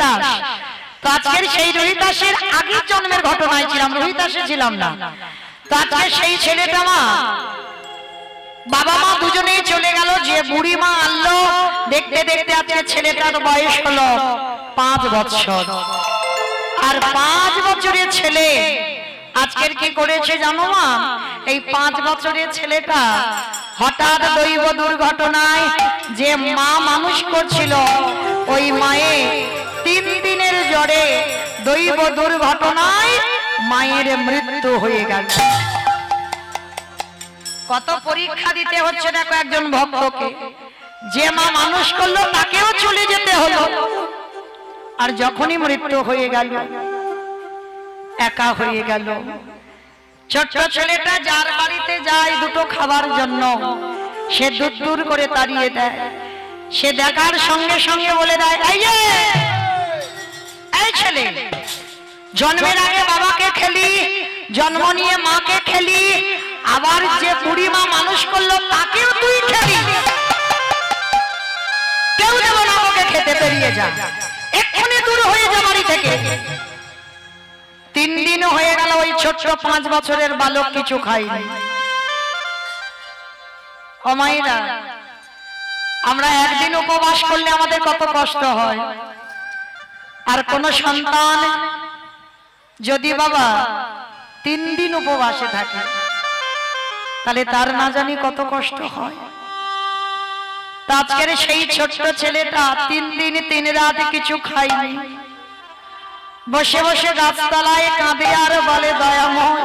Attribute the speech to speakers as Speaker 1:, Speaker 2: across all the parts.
Speaker 1: রোহিতাস। তো আজকের সেই রোহিতাসের আগের জন্মের ঘটনায় ছিলাম, রোহিতাসে ছিলাম না। তো আজকে সেই ছেলেটা মা বাবা মা দুজনেই চলে গেল, যে বুড়ি মা আনলো দেখতে দেখতে আজকে ছেলেটার বয়স হলো 5 বছর। আর 5 বছরের ছেলে আজকের কি করেছে জানো মা? এই 5 বছরের ছেলেটা হঠাৎ দৈব দুর্ঘটনায় যে মা মানুষ করছিল ওই মায়ে 3 দিনের জ্বরে দৈব দুর্ঘটনায় মায়ের মৃত্যু হয়ে গেল। কত পরীক্ষা দিতে হচ্ছে দেখো একজন ভক্তকে। যে মা মানুষ করলো তাকেও চলে যেতে হলো। আর যখনই মৃত্যু হয়ে গেল একা হয়ে গেল। ছোট্ট ছেলেটা যার বাড়িতে যায় দুটো খাবার জন্য, সে দূর দূর করে তাড়িয়ে দেয়। সে দেখার সঙ্গে সঙ্গে বলে দেয়, এই ছেলে, জন্মের আগে বাবাকে খেলি, জন্ম নিয়ে মাকে খেলি, আবার যে বুড়ি মা মানুষ করলো তাকেও তুই খেলি। কেউ দেব না, ওকে খেতে বেরিয়ে যা, এক্ষুনি দূর হয়ে যা বাড়ি থেকে। 3 দিন হয়ে গেল, ওই ছোট্ট 5 বছরের বালক কিছু খায়নি। ও মায়েরা, আমরা একদিন উপবাস করলে আমাদের কত কষ্ট হয়। আর কোন সন্তান যদি বাবা 3 দিন উপবাসে থাকে তাহলে তার না জানি কত কষ্ট হয়। আজকের সেই ছোট্ট ছেলেটা 3 দিন 3 রাত কিছু খায়নি, বসে বসে গাছতলায় কাঁদে আর বলে, দয়াময়,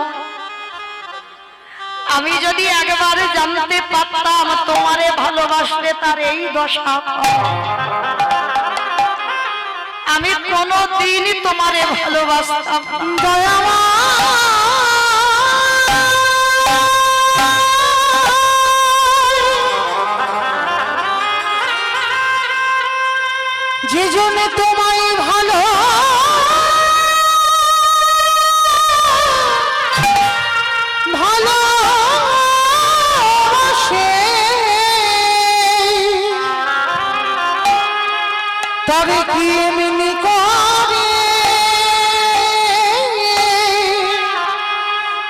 Speaker 1: আমি যদি একবার জানতে পারতাম তোমারে ভালোবাসলে তার এই দশা, আমি কোনদিন তোমারে ভালোবাসতাম। দয়াময়, যে জন্য তোমায় ভালো ভালোবাসে, তবে কি এমনি করে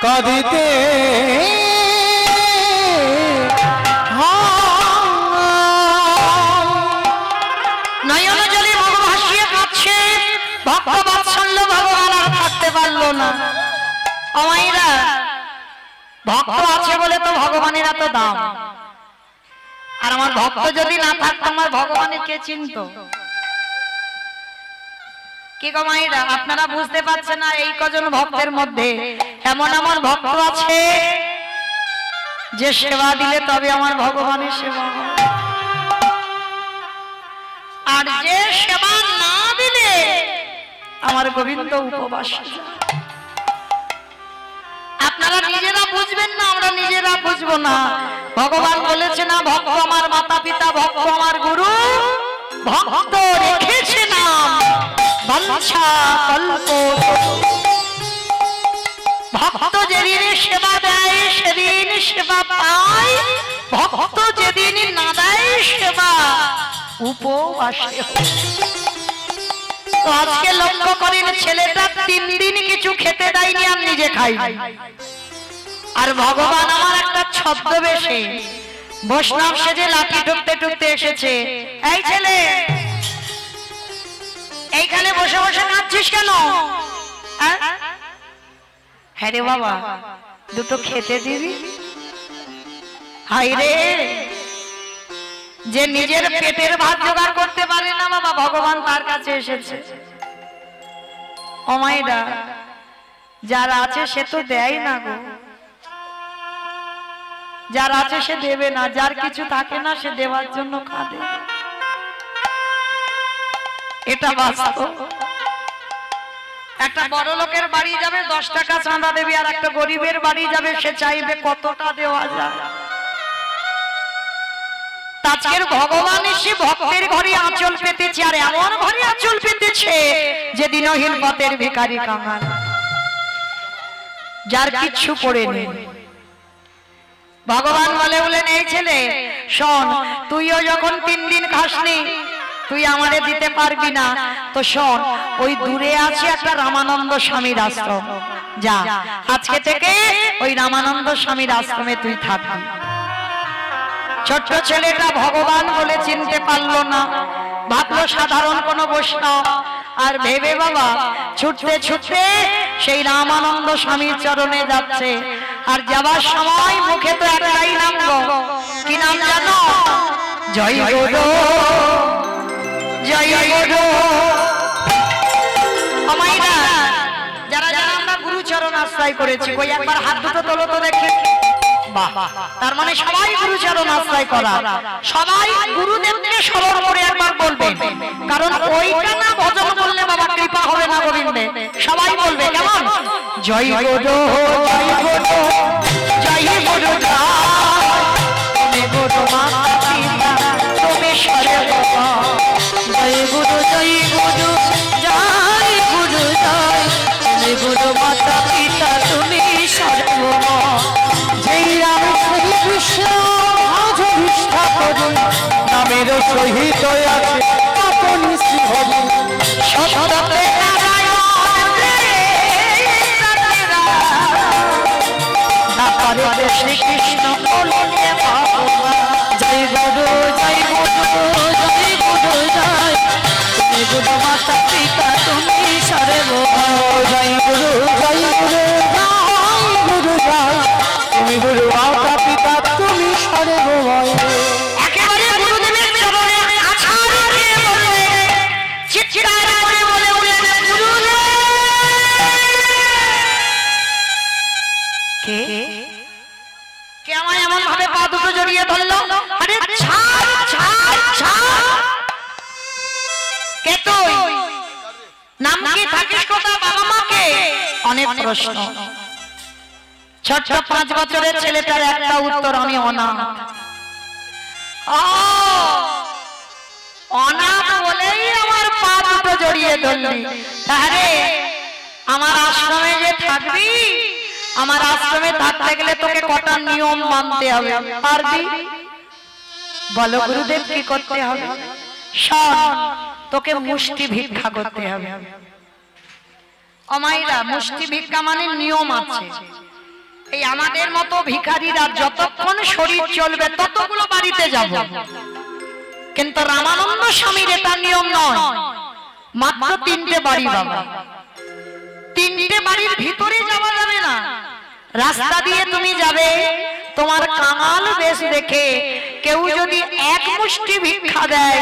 Speaker 1: কাঁদিতে নয়ন জলে মুখ ভাসিয়ে কাঁদছে। ভক্ত বাৎসল্য ভগবান আর থাকতে পারলো না। আমাইরা ভক্ত আছে বলে তো ভগবানের এত দাম। আর আমার ভক্ত যদি না থাকতো আমার ভগবানের কে চিনতো? কি গো মাইরা, আপনারা বুঝতে পারছেন না? এই কজন ভক্তের মধ্যে এমন এমন ভক্ত আছে যে সেবা দিলে তবে আমার ভগবানের সেবা হয়, আর যে সেবা না দিলে আমার গোবিন্দ উপবাস। আপনারা নিজেরা বুঝবেন না, আমরা নিজেরা বুঝবো না। ভগবান বলেছে না, ভক্ত আমার মাতা পিতা, ভক্ত আমার গুরু, ভক্ত রেখেছে নাম বাঞ্ছা কল্প। ভক্ত যেদিন সেবা দেয় সেদিন সেবা পায়, ভক্ত যেদিন না দেয় সেবা উপবাসে। তো আজকে লক্ষ্য করেন, ছেলেটা 3 দিন কিছু খেতে দেয়নি, আমি নিজে খাই। আর ভগবান আমার একটা ছদ্মবেশে বৈষ্ণব সেজে লাঠি ঠুকতে ঠুকতে এসেছে। এই ছেলে, এইখানে বসে বসে কাঁদছিস কেন? হ্যাঁ রে বাবা, দুটো খেতে দিবি? হাই রে, যে নিজের পেটের ভাত জোগাড় করতে পারে না বাবা, ভগবান তার কাছে এসেছে। ও মায়েরা, যার আছে সে তো দেয় না গো, যার আছে সে দেবে না, যার কিছু থাকে না সে দেওয়ার জন্য কাঁদে। এটা বাস্তব। একটা বড় লোকের বাড়ি যাবে 10 টাকা চাঁদা দেবে, আর একটা গরিবের বাড়ি যাবে সে চাইবে কতটা দেওয়া যায়। আজকের ভগবান এসে ভক্তের ঘরে আঁচল পেতেছে, আর এমন ঘরে আঁচল পেতেছে যে দিনহীন পথের ভিখারি কাঙাল, যার কিচ্ছু পড়ে নেই। ভগবান বলে বলেন, এই ছেলে শোন, তুইও যখন 3 দিন খাসনি, তুই আমারে দিতে পারবি না, তো শোন ওই দূরে আছে একটা রামানন্দ স্বামীর আশ্রম, যা আজকে থেকে ওই রামানন্দ স্বামীর আশ্রমে তুই থাকবি। ছোট্ট ছেলেটা ভগবান বলে চিনতে পারলো না, ভাবলো সাধারণ কোনো বৈষ্ণব, আর ভেবে বাবা ছুটতে ছুটতে সেই রামানন্দ স্বামীর চরণে যাচ্ছে। আর যাবার সময় মুখে তো একটাই নাম গো, কি নাম জানো? জয় গুরু, জয় গুরু। আমাইরা যারা যারা আমরা গুরু চরণ আশ্রয় করেছি, কই একবার হাত দুটো তোলো তো দেখি। বাহ, তার মানে সবাই গুরু চরণ আশ্রয় করা, সবাই গুরুদেবকে স্মরণ করে একবার বলবে, কারণ ওইটা না ভজন করলে বাবা কৃপা হবে না গোবিন্দে। সবাই বলবে কেমন? জয় গুরু, জয় গুরু, জয় গুরু, তুমি গুরু মাতা পিতা তুমি সর্বমা। জয় গুরু, জয় গুরু, জয় গুরু, জয় তুমি গুরু মাতা পিতা তুমি সর্বমা। জয় রাম শ্রী কৃষ্ণ আজ নিষ্ঠা করুন, নামের সহিত আছে আপনি শ্রী হরি। সততে নারায়ণ নাপারে শ্রীকৃষ্ণ বলতে ভগবান। জয় গুরু, জয় গুরু, জয় গুরু, জয় তুমি গুরু মাতা পিতা তুমি সর্বমা। জয় গুরু, জয় গুরু, জয় গুরু, জয় তুমি গুরু মাতা পিতা তুমি সর্বমা। একেবারে গুরুদেবের চরণে আছাড় দিয়ে বলে, চিৎকার করে বলে উঠলেন গুরুদেব। কে কে আমায় এমন ভাবে পা দুটো জড়িয়ে ধরলো? আরে ছাড় ছাড় ছাড়, কে তুই? নাম কি, থাকিস কোথায়, বাবা মাকে? অনেক প্রশ্ন। ছোট্ট 5 বছরের ছেলেটার একটা উত্তর, আমি অনাথ। অনাথ বলেই আমার পা দুটো জড়িয়ে ধরলি। তাহলে আমার আশ্রমে যে থাকবি, আমার আশ্রমে থাকতে গেলে তোকে কটা নিয়ম মানতে হবে, পারবি? বলো গুরুদেব কি করতে হবে? শোন, তোকে মুষ্টি ভিক্ষা করতে হবে। অমাইরা, মুষ্টি ভিক্ষা মানে নিয়ম আছে। এই আমাদের মতো ভিখারিরা যতক্ষণ শরীর চলবে ততগুলো বাড়িতে যাব, কিন্তু রামানন্দ স্বামীর এটা নিয়ম নয়। মাত্র 3টে বাড়ি বাবা, 3টে বাড়ির ভিতরে যাওয়া যাবে না। রাস্তা দিয়ে তুমি যাবে, তোমার কাঙাল বেশ দেখে কেউ যদি 1 মুষ্টি ভিক্ষা দেয়,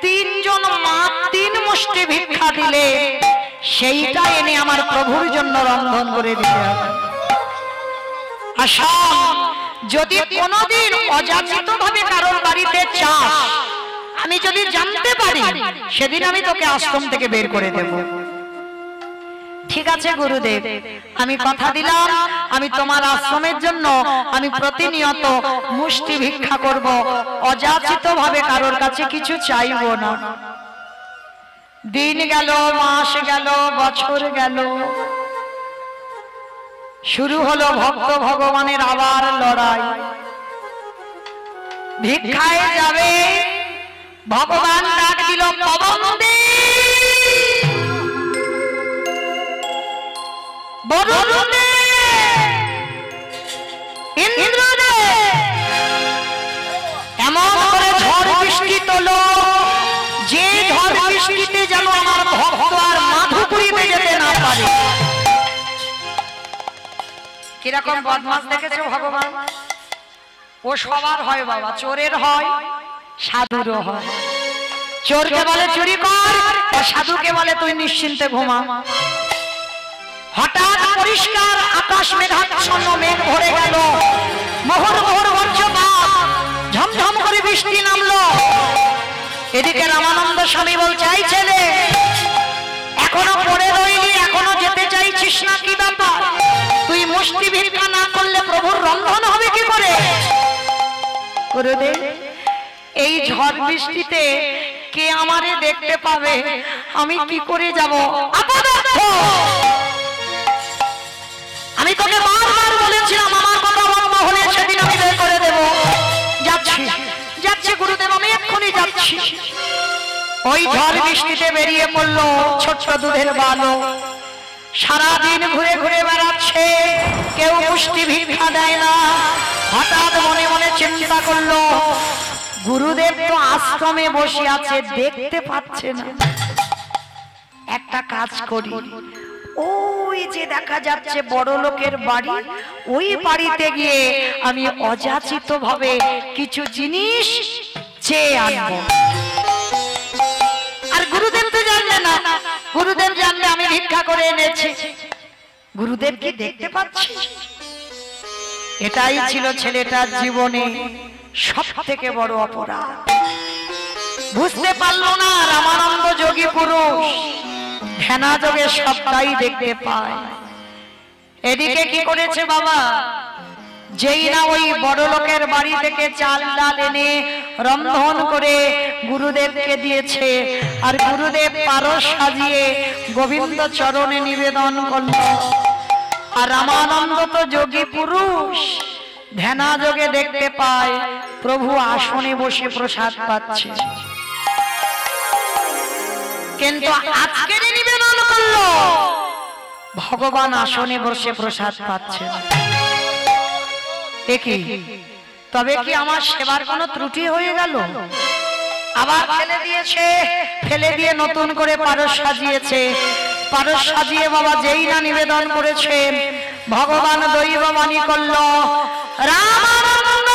Speaker 1: 3 জন মা 3 মুষ্টি ভিক্ষা দিলে সেইটা এনে আমার প্রভুর জন্য রন্ধন করে দিতে হবে। যদি কোনদিন অযাচিত ভাবে কারোর বাড়িতে চাস, আমি যদি জানতে পারি, সেদিন আমি তোকে আশ্রম থেকে বের করে দেব। ঠিক আছে গুরুদেব, আমি কথা দিলাম, আমি তোমার আশ্রমের জন্য আমি প্রতিনিয়ত মুষ্টি ভিক্ষা করব, অযাচিত ভাবে কারোর কাছে কিছু চাইব না। দিন গেল, মাস গেল, বছর গেল, শুরু হলো ভক্ত ভগবানের আবার লড়াই। ভিক্ষায় যাবে, ভগবান ডাক দিল, পবনদেব, বরুণদেব, ইন্দ্রদেব, এমন করে ঝড় বৃষ্টি তোলো যে ঝড় বৃষ্টিতে যেন আমার ভক্ত আর মাধুপুরী যেতে না পারে। কিরকম বদমাস দেখেছো ভগবান? ও সবার হয় বাবা, চোরের হয়, সাধুরও হয়। চোরকে বলে চুরি কর, আর সাধুকে বলে তুই নিশ্চিন্তে ঘুমা। হঠাৎ পরিষ্কার আকাশ মেঘাচ্ছন্ন, মেঘ ভরে গেল, মোহর মোহর বজ্রপাত, ঝমঝম করে বৃষ্টি নামলো। এদিকে রামানন্দ স্বামী বলছে, এই ছেলে, এখনো পড়ে রইলি, এখনো যেতে চাইছিস না, কি ব্যাপার? তুই মুষ্টি ভিক্ষা না করলে প্রভুর রন্ধন হবে কি করে? গুরুদেব, এই ঝড় বৃষ্টিতে কে আমারে দেখতে পাবে, আমি কি করে যাব? আমি তোকে বারবার বলেছিলাম আমার কথা বন্ধ হলে সেদিন আমি বের করে দেব। যাচ্ছি যাচ্ছি গুরুদেব, আমি এক্ষুনি যাচ্ছি। ওই ঝড় বৃষ্টিতে বেরিয়ে পড়লো ছোট্ট দুধের বালক, সারাদিন ঘুরে ঘুরে বেড়াচ্ছে, কেউ পুষ্টি ভিক্ষা দেয় না। হঠাৎ মনে মনে চিন্তা করলো, গুরুদেব তো আশ্রমে বসে আছে, দেখতে পাচ্ছে না, একটা কাজ করি, ওই যে দেখা যাচ্ছে বড় লোকের বাড়ি, ওই বাড়িতে গিয়ে আমি অযাচিত ভাবে কিছু জিনিস চেয়ে আনবো। আর গুরুদেব তো জানলে না, গুরুদেব জানলে আমি ভিক্ষা করে এনেছি, গুরুদেব কি দেখতে পাচ্ছি? এটাই ছিল ছেলেটার জীবনে সব থেকে বড় অপরাধ। বুঝতে পারলো না রামানন্দ যোগী পুরুষ ধ্যানা যোগে সবটাই দেখতে পায়। এদিকে কি করেছে বাবা, যেই না ওই বড় লোকের বাড়ি থেকে চাল ডাল এনে রন্ধন করে গুরুদেবকে দিয়েছে, আর গুরুদেব পারস সাজিয়ে গোবিন্দ চরণে নিবেদন করল। আর রামানন্দ তো যোগী পুরুষ, ধ্যানা যোগে দেখতে পায় প্রভু আসনে বসে প্রসাদ পাচ্ছে, কিন্তু আজকে নিবেদন করলো ভগবান আসনে বসে প্রসাদ পাচ্ছে। তবে কি আমার সেবার কোনো ত্রুটি হয়ে গেল? আবার ফেলে দিয়েছে, ফেলে দিয়ে নতুন করে পারস সাজিয়েছে। পারস সাজিয়ে বাবা যেই না নিবেদন করেছে, ভগবান দৈববাণী করল, রামানন্দ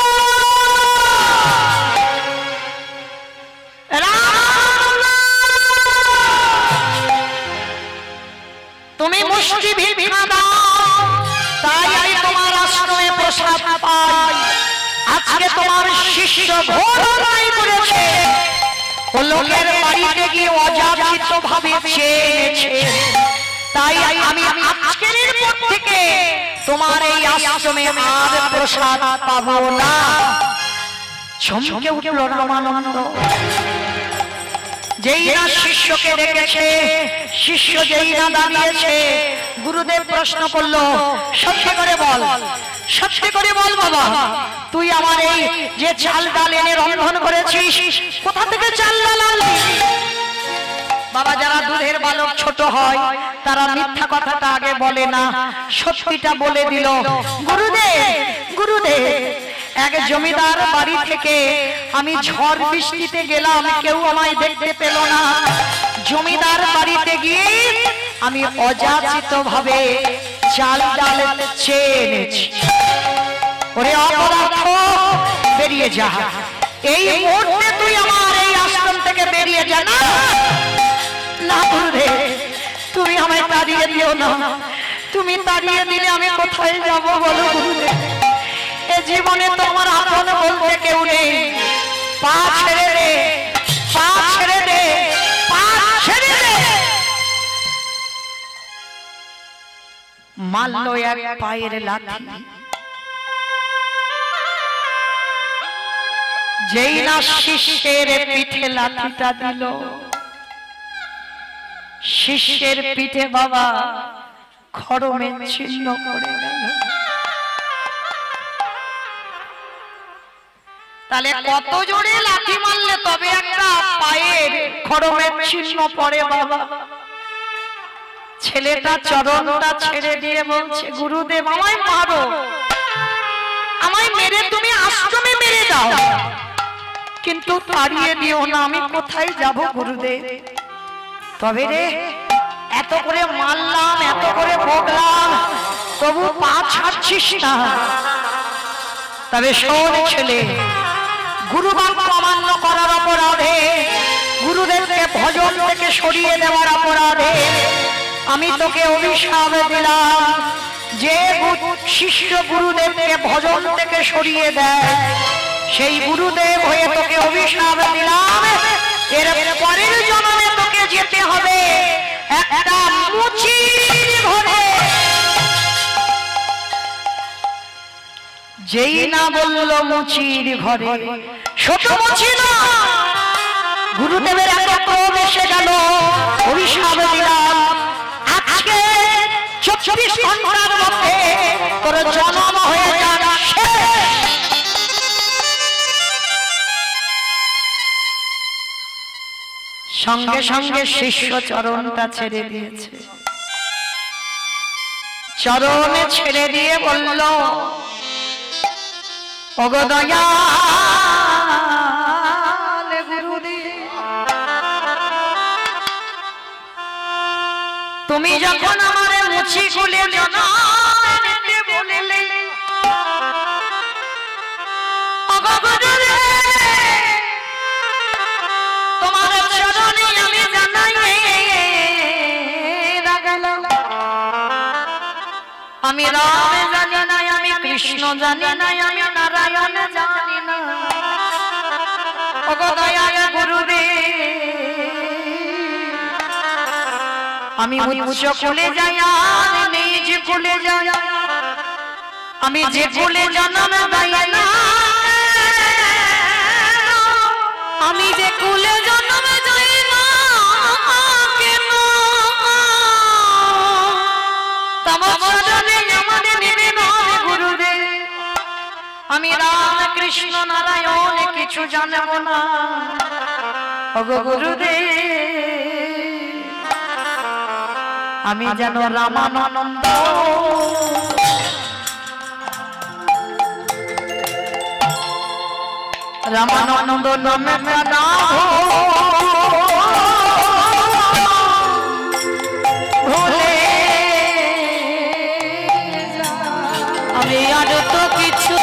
Speaker 1: তুমি মুষ্টি ভিক্ষা দাও, তাই আমি তোমার আশ্রমে প্রসাদ পাই। আজকে তোমার শিষ্য ঘোর অন্যায় করেছে, ও লোকের বাড়িতে গিয়ে অযাচিত ভাবে চেয়েছে, তাই আমি আজকের পর থেকে তোমার এই আশ্রমে আর প্রসাদ পাবো না। চমকে উঠল রামানন্দ। যেই না শিষ্যকে দেখেছে, শিষ্য যেই না দাঁড়িয়েছে, গুরুদেব প্রশ্ন করলো, সত্যি করে বল, সত্যি করে বল বাবা, তুই আমার এই যে চাল ডাল এনে রন্ধন করেছিস, কোথা থেকে চাল ডাল আনলি? বাবা যারা দুধের বালক ছোট হয় তারা মিথ্যা কথাটা আগে বলে না, সত্যিটা বলে দিল, গুরুদেব গুরুদেব এক জমিদার বাড়ি থেকে আমি ঝড় বৃষ্টিতে গেলাম, কেউ আমায় দেখতে পেল না, জমিদার বাড়িতে গিয়ে আমি অযাচিত ভাবে চাল ডাল চেয়ে এনেছি। ওরে অপদার্থ, বেরিয়ে যা, এই মুহূর্তে তুই আমার এই আশ্রম থেকে বেরিয়ে যা। না না গুরুদেব, তুমি আমায় তাড়িয়ে দিও না, তুমি তাড়িয়ে দিলে আমি কোথায় যাব বলো গুরুদেব? এ জীবনে তো আমার আপন বলতে কেউ নেই, পা ছেড়ে দে, পা ছেড়ে দে, পা ছেড়ে দে। মারল এক পায়ের লাথি, যেই না শিষ্যের পিঠে লাথিটা দিল, শিষ্যের পিঠে বাবা খড়মে ছিন্ন করে গেল। তাহলে কত জোরে লাথি মারলে তবে একটা পায়ের খড়মের চিহ্ন পড়ে বাবা? ছেলেটা চরণটা ছেড়ে দিয়ে বলছে, গুরুদেব আমায় মারো, আমায় মেরে তুমি আশ্রমে মেরে দাও, কিন্তু তাড়িয়ে দিও না, আমি কোথায় যাব গুরুদেব? তবে রে এত করে মারলাম, এত করে বকলাম, তবু পা ছাড়ছিস না। তবে শোন ছেলে, গুরুবাক্য অমান্য করার অপরাধে, গুরুদেবকে ভজন থেকে সরিয়ে দেওয়ার অপরাধে আমি তোকে অভিশাপ দিলাম, যে শিষ্য গুরুদেবকে ভজন থেকে সরিয়ে দেয় সেই গুরুদেব হয়ে তোকে অভিশাপ দিলাম, এর পরের জন্মে তোকে যেতে হবে একটা মুচির ঘরে। যেই না বললো মুচির ঘরে, ছোট মুচি না, গুরুদেবের এত ক্রোধ এসে গেল, অভিশাপ দিলাম, আজকে 24 ঘন্টার মধ্যে তোর জন্ম হয়ে যাবে। সঙ্গে সঙ্গে শিষ্য চরণটা ছেড়ে দিয়েছে। চরণে ছেড়ে দিয়ে বলল, ওগো দয়াল গুরুদেব, তুমি যখন আমারে মুছি খুলে জানাতে বলিলে, ওগো গুরুদেব তোমার চরণে আমি জানাই রাখলাম, আমি রাম জানি না, আমি কৃষ্ণ জানি না, আমি নারায়ণ জানি না, ওগো দয়াল গুরুদেব আমি উচ্চ কোলে যাই আর নিজ কোলে যাই, আমি যে কোলে জন্ম পাই না, আমি যে কোলে জন্ম যাই না কেন, তোমার চরণে আমাদের নেবে না গুরুদেব, আমি রাম কৃষ্ণ নারায়ণ কিছু জানব না, ওগো গুরুদেব আমি যেন রামানন্দ রামানন্দ নামে ভুলে আমি আর তো কিছু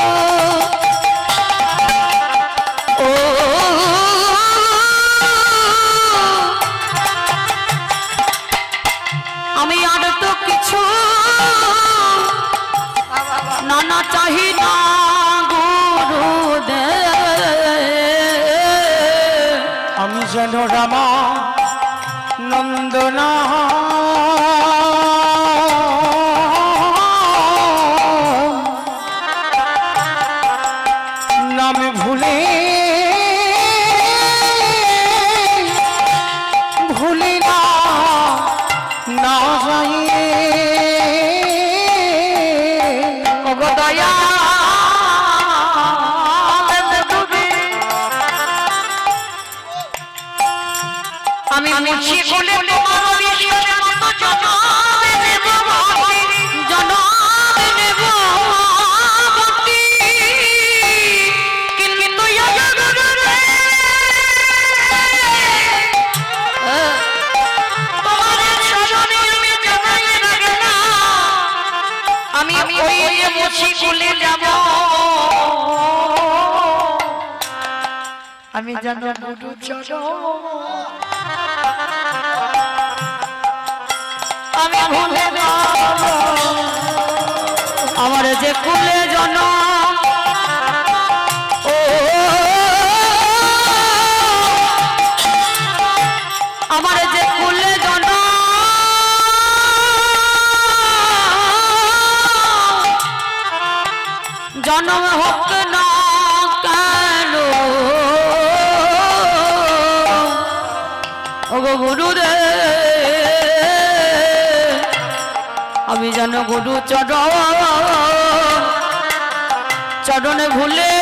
Speaker 1: আমি আর তো কিছু নানা চাহি না গুরুদেব,
Speaker 2: আমি যেন রামানন্দ নামে ভুলে ভুলি না যাই,
Speaker 1: ওগো দয়াল আমি মুছি খুলে তোমার বিশ্বরে মতো জনম নেব ভক্তি, কিন্তু তোমার চরণে আমি জানাই রাখলাম, আমি ওই যে মুছি খুলে যাব, আমি জানো গুরু চরণ আমি ভুলে যাব, আমার যে কুলে জনম ও আমার যে কুলে জনম জনম হোক না কেন, ওগো গুরুদেব আমি যেন গুরু চরণে ভুলে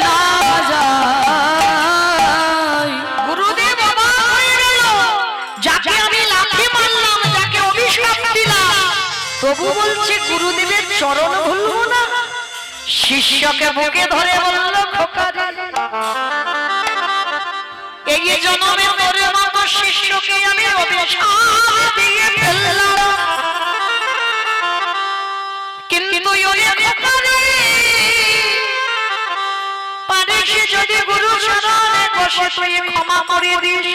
Speaker 1: না যাই। গুরুদেব অবাক হয়ে গেল, যাকে আমি লাথি মারলাম, যাকে অভিশাপ দিলাম, তবু বলছে গুরুদেবের চরণ ভুলবো না। শিষ্যকে বুকে ধরে বলল, খোকা রে এই জন্মে তোর মতো শিষ্যকে আমি অভিশাপ দিয়ে ফেললাম, কিন্তু পারিস যদি গুরু চরণে বসে তুই ক্ষমা করে দিস।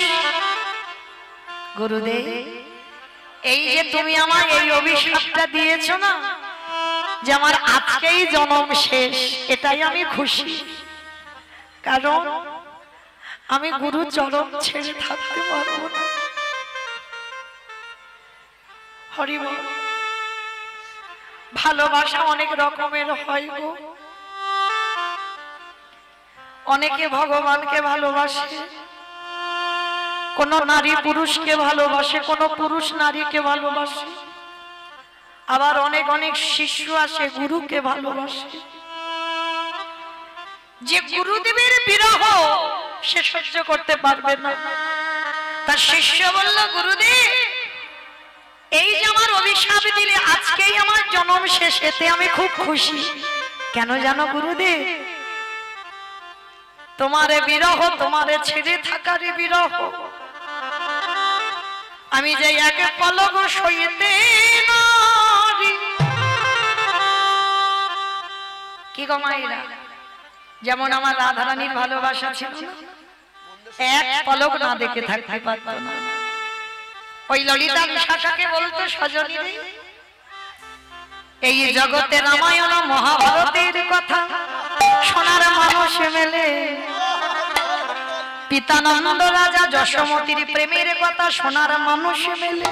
Speaker 1: গুরুদেব এই যে তুমি আমার এই অভিশাপটা দিয়েছ না, যে আমার আজকেই জন্ম শেষ, এটাই আমি খুশি, কারণ আমি গুরু চরণ ছেড়ে থাকতে পারবো না। হরি বল। ভালোবাসা অনেক রকমের হয় গো, অনেকে ভগবানকে ভালোবাসে, কোন নারী পুরুষকে ভালোবাসে, কোন পুরুষ নারীকে ভালোবাসে, আবার অনেক অনেক শিষ্য আসে গুরুকে ভালোবাসে। যে গুরুদেবের বিরহ সে সহ্য করতে পারবে না, তার শিষ্য বলল, গুরুদেব এই যে আমার অভিশাপ দিলে, আজকেই আমার জন্ম শেষ, এতে আমি খুব খুশি। কেন জানো গুরুদেব? তোমারে বিরহ, তোমারে ছেড়ে থাকার বিরহ, আমি যে এক পলক সইতে নারি। কি গো মায়েরা, যেমন আমার রাধারানীর ভালোবাসা ছিল না, এক পলক না দেখে থাকতে পারত না। ওই ললিতা নিশাটাকে বলতো, সজনী রে, এই জগতে রামায়ণ মহাভারতের কথা শোনার মানুষ মেলে, পিতানন্দ রাজা যশোমতির প্রেমের কথা শোনার মানুষ মেলে,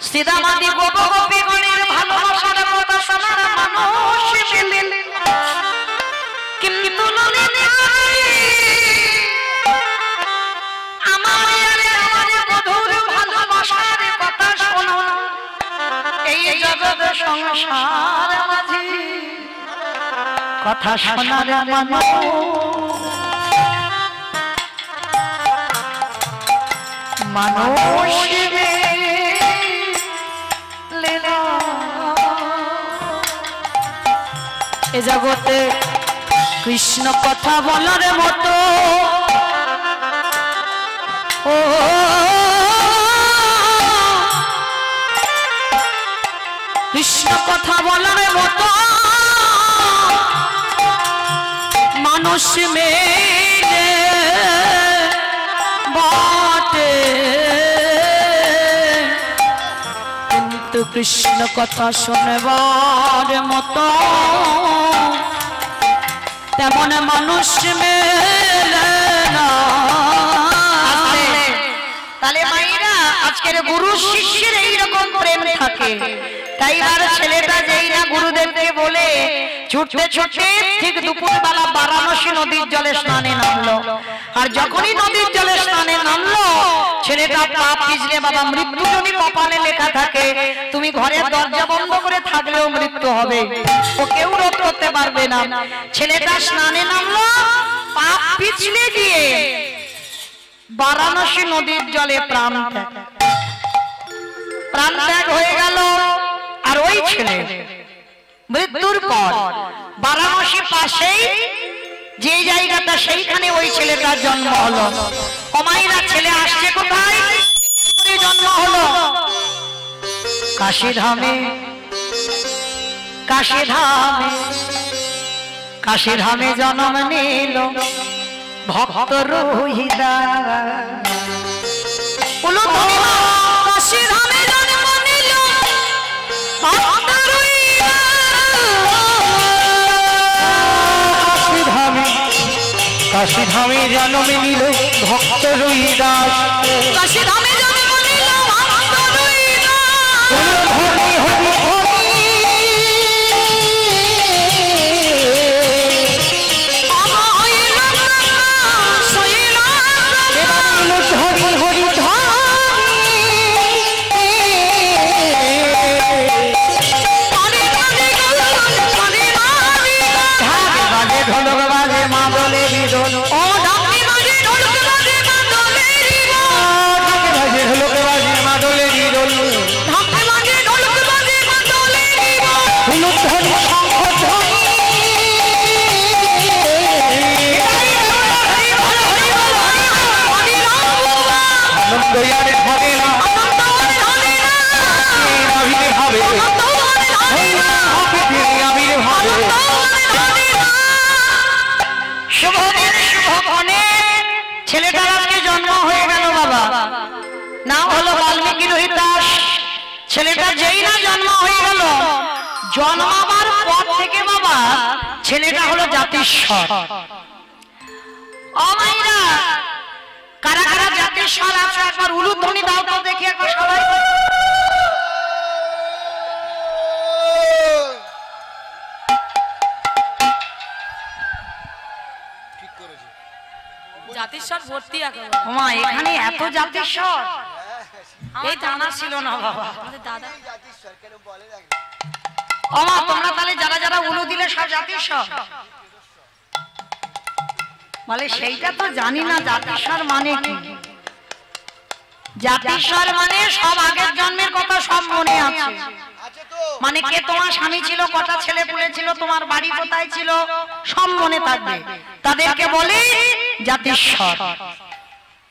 Speaker 1: শ্রীরামাদি গোপ গোপীগণের ভালোবাসার কথা শোনার মানুষ মেলে, কিন্তু ভালোবাসার কথা শোনো এই জগৎ সংসার মাঝে কথা শোনার মানুষ মানুষ এ জগতে কৃষ্ণ কথা বলার মতো ও কৃষ্ণ কথা বলার মতো মানুষ মেলে বটে, কিন্তু কৃষ্ণ কথা শুনবার মতো তেমন মানুষ মেলে না। তাহলে মায়েরা, আজকের গুরু শিষ্যের এইরকম প্রেম থাকে, তাই আর ছেলেটা যেই না গুরুদেবকে বলে ছুটতে ছুটতে ঠিক দুপুরবেলা বারাণসী নদীর জলে স্নানে নামলো। আর যখনই নদীর জলে স্নানে নামলো, ছেলেটা পা পিছলে, বাবা মৃত্যুজনী কপালে লেখা থাকে, তুমি ঘরের দরজা বন্ধ করে থাকলেও মৃত্যু হবে, ও কেউ রোধ করতে পারবে না। ছেলেটা স্নানে নামলো, পা পিছলে গিয়ে বারাণসী নদীর জলে প্রাণ ত্যাগ হয়ে গেল। আর ওই ছেলে মৃত্যুর পর বারাণসী পাশেই যে জায়গাটা, সেইখানে ওই ছেলেটার জন্ম হলো। কমাইরা ছেলে আসছে কোথায়? জন্ম হলো কাশীধামে। কাশীধামে কাশীধামে জন্ম নিল ভক্ত রোহিদা। কাশীধামে জন্ম নিল ভক্ত রোহিদা।
Speaker 2: কাশীধামে জন্ম নিল ভক্ত রোহিদাস।
Speaker 1: কাশীধামে জন্ম নিল ভক্ত রোহিদাস।
Speaker 2: হরি হরি
Speaker 1: ছেলেটার আজকে জন্ম হয়ে গেল বাবা, নাম হলো বাল্মীকি রোহিদাস। ছেলেটা যেই না জন্ম হয়ে গেল, জন্মাবার পর থেকে বাবা ছেলেটা হলো জাতিস্বর। ও মাইরা, কারা কারা জাতিস্বর আছে একবার উলুধ্বনি দাও তো দেখি একবার সবাই।
Speaker 3: জাতিস্বর ভর্তি
Speaker 1: ওমা, এখানে এত জাতিস্বর এই জানা ছিল না বাবা।
Speaker 3: দাদা
Speaker 1: ওমা, তোমরা তাহলে যারা যারা উলু দিলে সব জাতিস্বর বলে, সেইটা তো জানি না জাতিস্বর মানে কি। জাতিস্বর মানে সব আগের জন্মের কথা সব মনে আছে। মানে কে তোমার স্বামী ছিল, কটা ছেলে পুলে ছিল, তোমার বাড়ি কোথায় ছিল, সব মনে থাকবে, তাদেরকে বলে জাতিস্বর।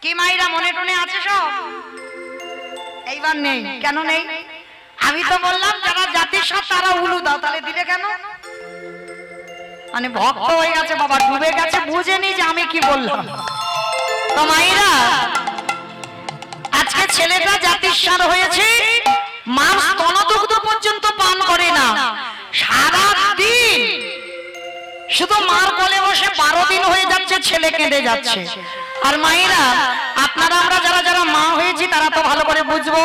Speaker 1: কি মাইরা মনে টনে আছে সব? এইবার নেই। কেন নেই? আমি তো বললাম যারা জাতিস্বর তারা উলু দাও, তাহলে দিলে কেন? মানে ভক্ত হয়ে গেছে বাবা, ডুবে গেছে, বুঝেনি যে আমি কি বললাম। তো মাইরা আজকে ছেলেটা জাতিস্বর হয়েছে, মা স্তনদুগ্ধ পর্যন্ত পান করে না, সারা দিন শুধু মার কোলে বসে 12 দিন হয়ে যাচ্ছে, ছেলে কেঁদে যাচ্ছে। আর মায়েরা আপনারা আমরা যারা যারা মা হয়েছি তারা তো ভালো করে বুঝবো,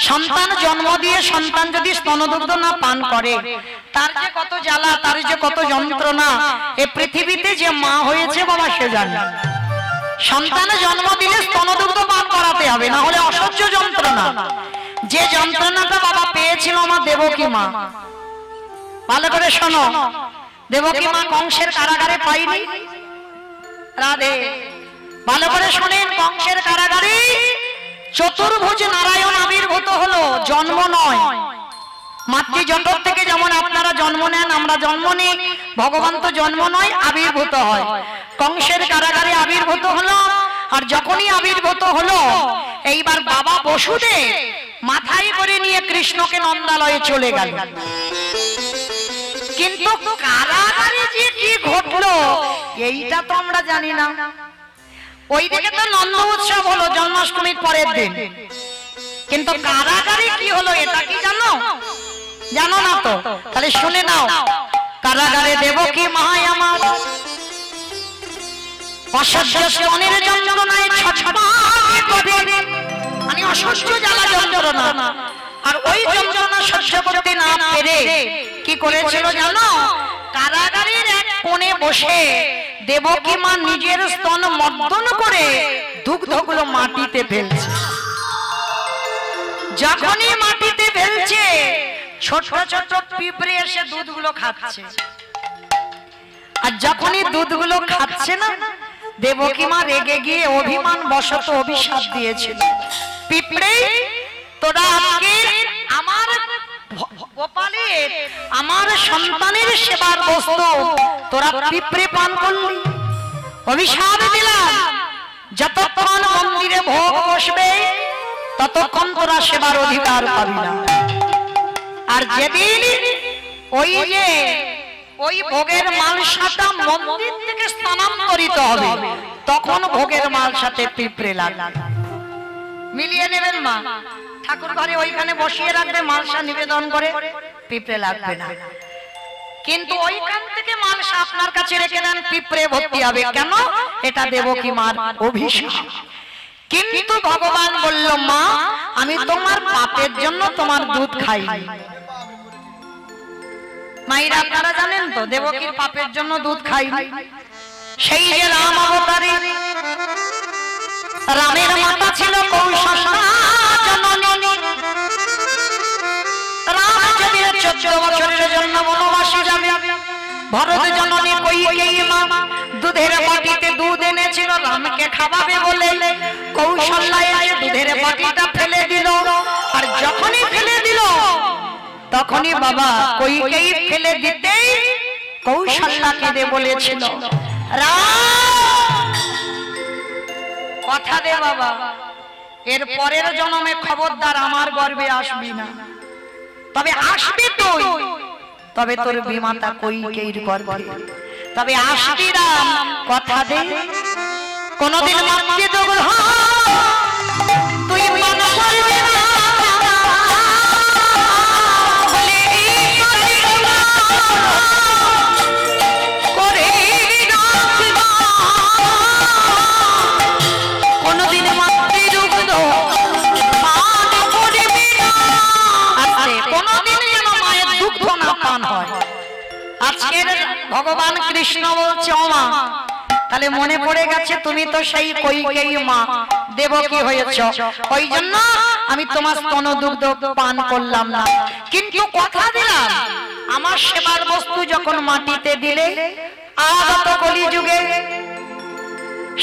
Speaker 1: সন্তান জন্ম দিয়ে সন্তান যদি স্তনদুগ্ধ না পান করে তার যে কত জ্বালা, তার যে কত যন্ত্রণা, এই পৃথিবীতে যে মা হয়েছে বাবা সে জানে। সন্তান জন্ম দিলে স্তনদুগ্ধ পান করাতে হবে, না হলে অসহ্য যন্ত্রণা। যে যন্ত্রণাটা বাবা পেয়েছিল আমার দেবকী মা, ভালো করে শোনো, দেবকী মা কংসের কারাগারে পাইনি। রাধে, ভালো করে শোনেন, কংসের কারাগারে চতুর্ভুজ নারায়ণ আবির্ভূত হলো, জন্ম নয়। মাতৃজঠর থেকে যেমন আপনারা জন্ম নেন, আমরা জন্ম নিই, ভগবান তো জন্ম নয়, আবির্ভূত হয়। কংসের কারাগারে আবির্ভূত হলো, আর যখনই আবির্ভূত হলো এইবার বাবা বসুদেব মাথায় করে নিয়ে কৃষ্ণকে নন্দালয়ে চলে গেল। কিন্তু কারাগারে যে কি ঘটলো এইটা তো আমরা জানি না। ওই দিকে তো নন্দ উৎসব হলো জন্মাষ্টমীর পরের দিন, কিন্তু কারাগারে কি হলো এটা কি জানো? জানো না তো? তাহলে শুনে নাও। কারাগারে দেবকী মাই আমার অসহ্য স্তনের যন্ত্রণায় ছটফট করে, মানে অসহ্য জ্বালা যন্ত্রণা, আর ওই যন্ত্রণা সহ্য করতে না পেরে কি করেছিল জানো? কারাগারের এক কোণে বসে দেবকী মা নিজের স্তন মর্দন করে দুগ্ধগুলো মাটিতে ফেলছে। যখনই মাটিতে ফেলছে ছোট ছোট পিঁপড়ে এসে দুধগুলো খাচ্ছে, আর যখনই দুধগুলো খাচ্ছে না দেবকী মা রেগে গিয়ে অভিমান বশত অভিশাপ দিয়েছিল, পিঁপড়ে তোরা আজকে আমার গোপালের আমার সন্তানের সেবার বস্তু তোরা পিঁপড়ে পান করলি, অভিশাপ দিলাম যতক্ষণ মন্দিরে ভোগ বসবে ততক্ষণ তোরা সেবার অধিকার পাবি না। আর যেদিন ওই ভোগের মালসাটা মন্দির থেকে স্থানান্তরিত হবে তখন ভোগের মাল সাথে পিঁপড়ে লাগবে। মিলিয়ে নেবেন মা, ঠাকুর ঘরে ওইখানে বসিয়ে রাখবে, মালসা নিবেদন করে, পিঁপড়ে লাগবে না। কিন্তু ওইখান থেকে মালসা আপনার কাছে রেখে দেন, পিঁপড়ে ভর্তি হবে। কেন? এটা দেবকী মার অভিশাপ। কিন্তু ভগবান বলল, মা আমি তোমার পাপের জন্য তোমার দুধ খাইনি। মায়েরা আপনারা জানেন তো দেবকীর পাপের জন্য দুধ খাইনি। সেই যে রাম অবতারে, রামের মাতা ছিল কৌশলা জননী। রাম যদি 14 বছরের জন্য বনবাসে যাবে, ভরত জননী কইকেয়ী মা দুধের বাটিতে দুধ এনেছিল রামকে খাওয়াবে বলে, কৌশল্যা এসে দুধের বাটিটা ফেলে দিল। আর যখনই ফেলে দিল তখনই বাবা কইকেয়ী ফেলে দিতেই কৌশল্যা কেঁদে বলেছিল, রাম কথা দে বাবা, এর পরের জন্মে খবরদার আমার গর্ভে আসবি না, তবে আসবি তুই, তবে তোর বিমাতা কইকেয়ীর গর্ভে, তবে আসবি রাম, কথা দে কোনদিন মাতৃদুগ্ধ তুই পান করবি না। আজকের ভগবান কৃষ্ণ বলছে, ও মা তাহলে মনে পড়ে গেছে তুমি তো সেই কইকেয়ী মা দেবকী হয়েছ, ওই জন্য আমি তোমার স্তন দুগ্ধ পান করলাম না। কিন্তু কথা দিলাম আমার সেবার বস্তু যখন মাটিতে দিলে, আগত কলিযুগে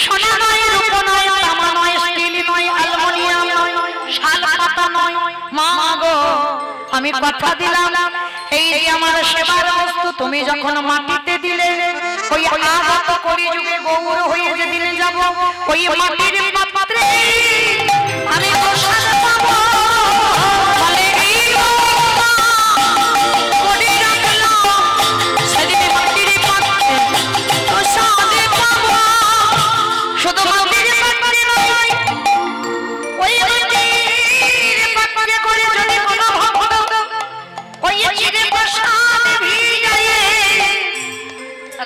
Speaker 1: সোনা নয়, রূপ নয়, তামা নয়, স্টিল নয়, অ্যালুমিনিয়াম শাল পাতা নয় মা গো আমি কথা দিলাম এই যে আমার সেবার বস্তু তুমি যখন মাটিতে দিলে ওই আগত করি যুগে গৌর হয়ে যে দিনে যাব ওই মাটির পাত্রে আমি প্রসাদ পাবো বলে এই করি রাখলাম সেদিন মাটির পাত্রে প্রসাদ পাবো শুধু মাটির পাত্রে নয় ওই মাটির পাত্রে করে যদি কোনো ভক্ত ওই চিরে প্রসাদ ভিজায়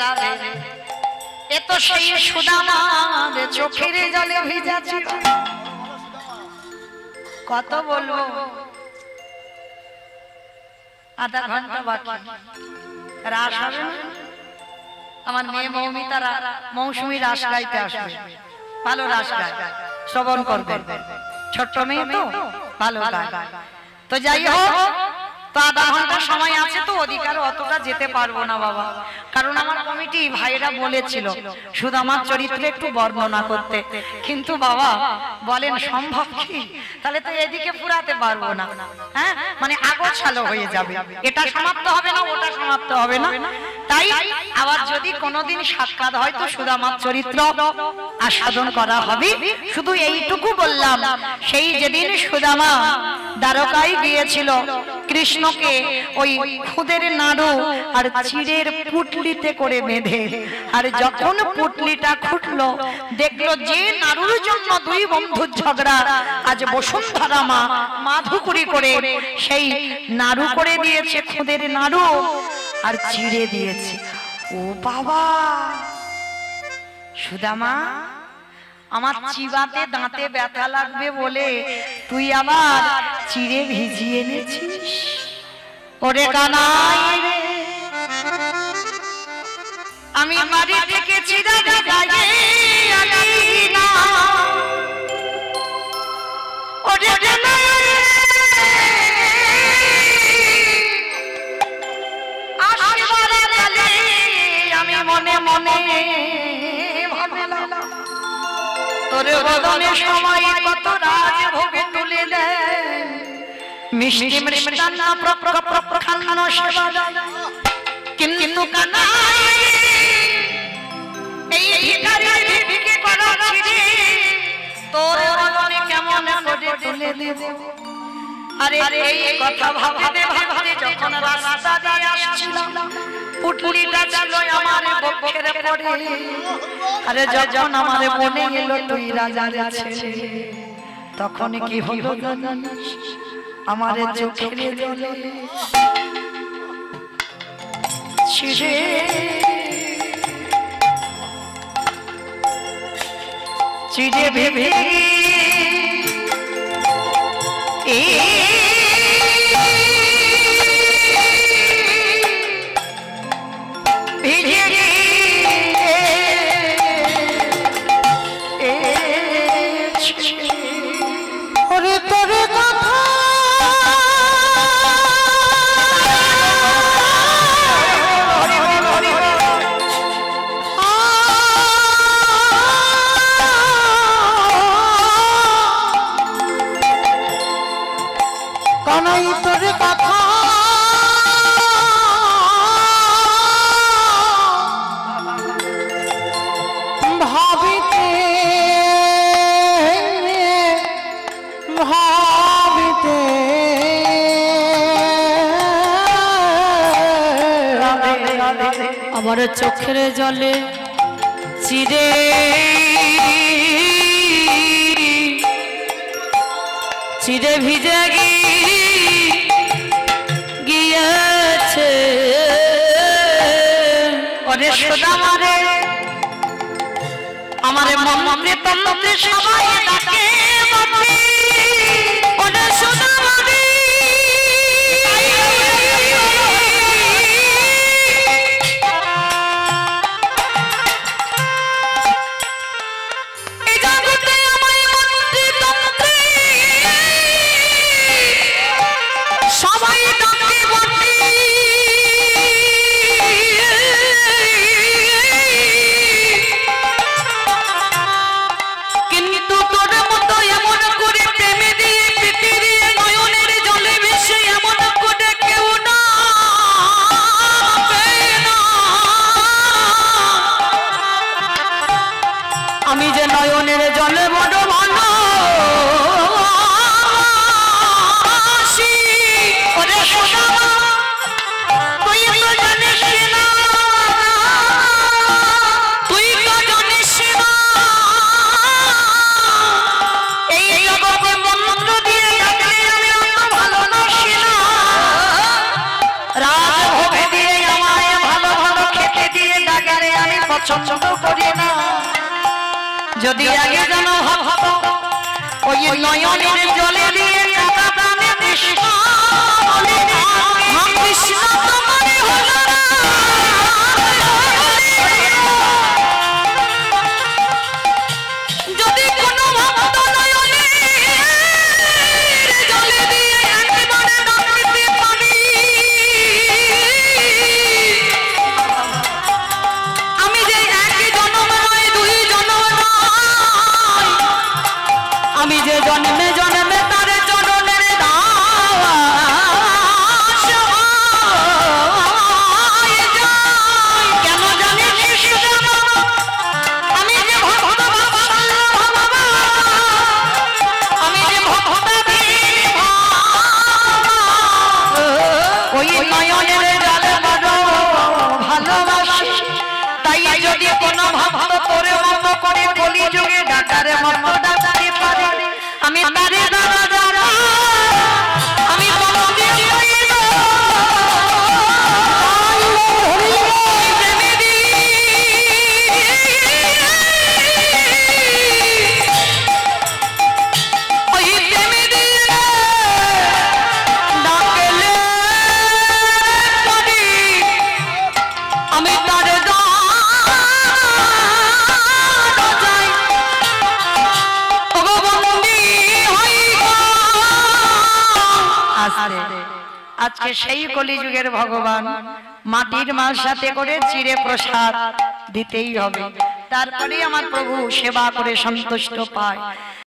Speaker 1: রাধে এ তো সেই সুদামার চোখের জলে ভিজা ছিল কত বলবো আধা ঘন্টা বাকি রাস হবে না আমার মেয়ে মৌমিতা মৌসুমী রাস গাইতে আসবে ভালো রাস গায় শ্রবণ করবে ছোট্ট মেয়ে তো ভালো গায় তো যাই হোক তো আধা ঘন্টা সময় আছে তো অধিকার অতটা যেতে পারবো না বাবা কারণ আমার কমিটি ভাইরা বলেছিল শুধু আমার চরিত্রে একটু বর্ণনা করতে কিন্তু বাবা বলেন সম্ভব কি তাহলে তো এদিকে পুরাতে পারবো না হ্যাঁ মানে আগোছালো হয়ে যাবে এটা সমাপ্ত হবে না ওটা সমাপ্ত হবে না তাই আবার যদি কোনোদিন সাক্ষাৎ হয় তো শুধু আমার চরিত্র আস্বাদন করা হবে শুধু এইটুকু বললাম সেই যেদিন সুদামা দ্বারকায় গিয়েছিল কৃষ্ণকে ওই খুদের নাড়ু আর চিড়ের পুটলিতে করে বেঁধে আর যখন পুটলিটা খুটলো দেখলো যে নাড়ুর জন্য দুই বন্ধুর ঝগড়া আজ বসুন্ধরা মা মাধুকুরি করে সেই নাড়ু করে দিয়েছে খুদের নাড়ু আর চিড়ে দিয়েছে ও বাবা সুদামা আমার চিবাতে দাঁতে ব্যথা লাগবে বলে তুই আবার চিড়ে ভিজিয়ে এনেছিস ওরে কানাই রে আমি বাড়ি থেকে চিড়া ভিজাইয়ে আনি না ওরে কানাই আশীর্বাদ কালে আমি মনে মনে ভাবলাম তোর বদনে সময় কত রাজ ভোগে তুলে দেয় মিষ্টি মিষ্টান্ন প্রখান্ন সেবা কিন্তু কানাই এই ভিখারির ভিক্ষে করা ছিড়ে তোর বদনে কেমন করে তুলে দেব আরে এই কথা ভাবতে ভাবতে যখন রাস্তা দিয়ে আসছিলাম পুটলিটা ছিল আমার বুকের পড়ে আরে যখন আমার মনে এলো তুই রাজার ছেলে তখন কি হলো জানিস আমার চোখের জলে ছিড়ে চিড়ে ভেবে
Speaker 3: আমার চোখের জলে চিরে চিরে ভিজে গিয়েছে
Speaker 1: ওরে সুদামা রে আমারে মমরে তন্ত্রে সবাই ডাকে বাপি ওরে সুদামা রে
Speaker 3: কিন্তু তোর মতো এমন করে প্রেমে দিয়ে
Speaker 1: পছন্দ করি না। যদি আগে জানো ভাবতো ওই নয়নের জলে দিয়ে কাটা প্রাণে কৃষ্ণ বলে কৃষ্ণ তোমারে হলো না। যদি কোনো ভক্ত নয়নের জলে দিয়ে একবারে ডাকতে পারি, আমি যে একই জন্ম নয় দুই জন্ম নয়, আমি যে জন্মে জন্মে তার চরণের দাস হয়ে যাই। কেন জানিস সুদামা, আমি যে ভক্ত বাৎসল্য ভগবান, আমি যে ভক্তাধীন ওই নয়নের জলে বড় ভালোবাসি। তাই যদি কোনো ভক্ত তোরে মতো করে কলিযুগে ডাকারে মতো ডাকতে পারে, আমি তারে দাদা দাদা আমি কোনদিন হইব প্রেমেরই ওই প্রেমেরই ডাকলে পারি, আমি তারে দাদা যাই ভগবন্দী হইব। আজকে সেই কলিযুগের ভগবান মাটির মার সাথে করে চিড়ে প্রসাদ দিতেই হবে, তারপরে আমার প্রভু সেবা করে সন্তুষ্ট পায়।